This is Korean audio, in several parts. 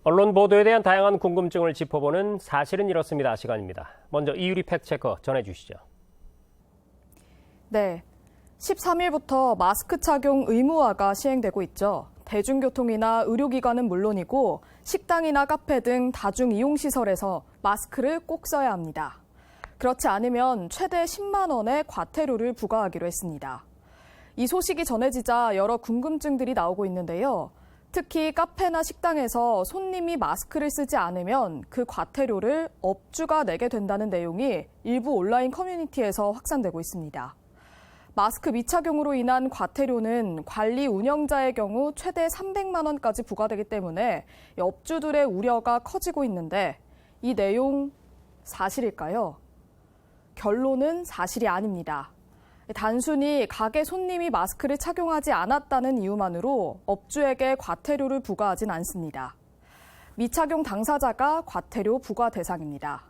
언론 보도에 대한 다양한 궁금증을 짚어보는 사실은 이렇습니다. 시간입니다. 먼저 이유리 팩트체커 전해주시죠. 네, 13일부터 마스크 착용 의무화가 시행되고 있죠. 대중교통이나 의료기관은 물론이고 식당이나 카페 등 다중이용시설에서 마스크를 꼭 써야 합니다. 그렇지 않으면 최대 10만 원의 과태료를 부과하기로 했습니다. 이 소식이 전해지자 여러 궁금증들이 나오고 있는데요. 특히 카페나 식당에서 손님이 마스크를 쓰지 않으면 그 과태료를 업주가 내게 된다는 내용이 일부 온라인 커뮤니티에서 확산되고 있습니다. 마스크 미착용으로 인한 과태료는 관리 운영자의 경우 최대 300만 원까지 부과되기 때문에 업주들의 우려가 커지고 있는데 이 내용 사실일까요? 결론은 사실이 아닙니다. 단순히 가게 손님이 마스크를 착용하지 않았다는 이유만으로 업주에게 과태료를 부과하진 않습니다. 미착용 당사자가 과태료 부과 대상입니다.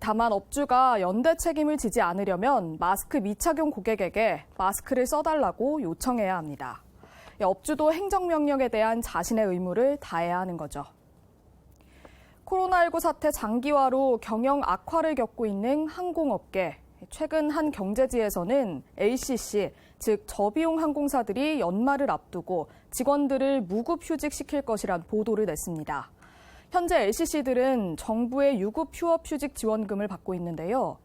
다만 업주가 연대 책임을 지지 않으려면 마스크 미착용 고객에게 마스크를 써달라고 요청해야 합니다. 업주도 행정명령에 대한 자신의 의무를 다해야 하는 거죠. 코로나19 사태 장기화로 경영 악화를 겪고 있는 항공업계. 최근 한 경제지에서는 LCC, 즉 저비용 항공사들이 연말을 앞두고 직원들을 무급 휴직시킬 것이란 보도를 냈습니다. 현재 LCC들은 정부의 유급 휴업 휴직 지원금을 받고 있는데요.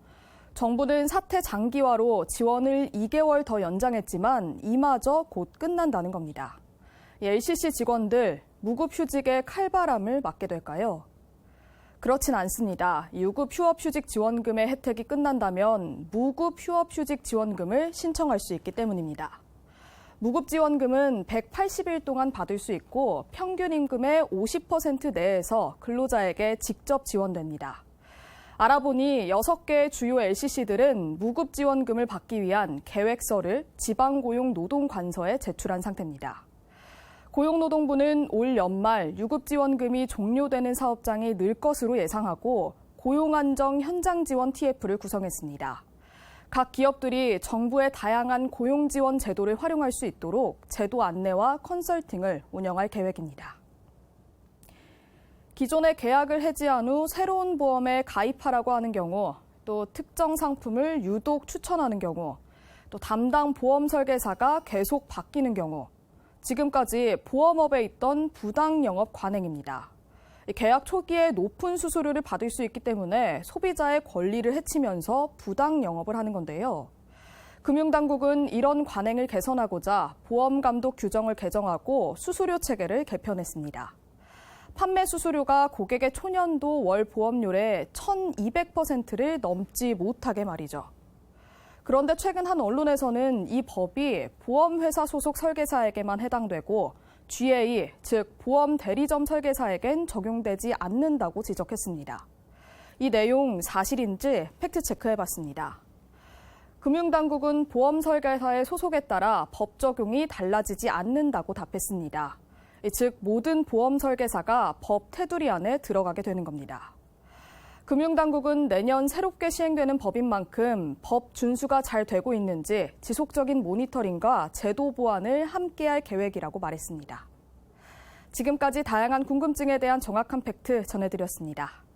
정부는 사태 장기화로 지원을 2개월 더 연장했지만 이마저 곧 끝난다는 겁니다. LCC 직원들 무급 휴직의 칼바람을 맞게 될까요? 그렇진 않습니다. 유급 휴업휴직 지원금의 혜택이 끝난다면 무급 휴업휴직 지원금을 신청할 수 있기 때문입니다. 무급 지원금은 180일 동안 받을 수 있고 평균 임금의 50% 내에서 근로자에게 직접 지원됩니다. 알아보니 6개의 주요 LCC들은 무급 지원금을 받기 위한 계획서를 지방고용노동관서에 제출한 상태입니다. 고용노동부는 올 연말 유급지원금이 종료되는 사업장이 늘 것으로 예상하고 고용안정 현장지원 TF를 구성했습니다. 각 기업들이 정부의 다양한 고용지원 제도를 활용할 수 있도록 제도 안내와 컨설팅을 운영할 계획입니다. 기존의 계약을 해지한 후 새로운 보험에 가입하라고 하는 경우, 또 특정 상품을 유독 추천하는 경우, 또 담당 보험 설계사가 계속 바뀌는 경우, 지금까지 보험업에 있던 부당 영업 관행입니다. 계약 초기에 높은 수수료를 받을 수 있기 때문에 소비자의 권리를 해치면서 부당 영업을 하는 건데요. 금융당국은 이런 관행을 개선하고자 보험감독 규정을 개정하고 수수료 체계를 개편했습니다. 판매 수수료가 고객의 초년도 월 보험료의 1,200%를 넘지 못하게 말이죠. 그런데 최근 한 언론에서는 이 법이 보험회사 소속 설계사에게만 해당되고 GA, 즉 보험 대리점 설계사에겐 적용되지 않는다고 지적했습니다. 이 내용 사실인지 팩트체크해봤습니다. 금융당국은 보험 설계사의 소속에 따라 법 적용이 달라지지 않는다고 답했습니다. 즉 모든 보험 설계사가 법 테두리 안에 들어가게 되는 겁니다. 금융당국은 내년 새롭게 시행되는 법인 만큼 법 준수가 잘 되고 있는지 지속적인 모니터링과 제도 보완을 함께할 계획이라고 말했습니다. 지금까지 다양한 궁금증에 대한 정확한 팩트 전해드렸습니다.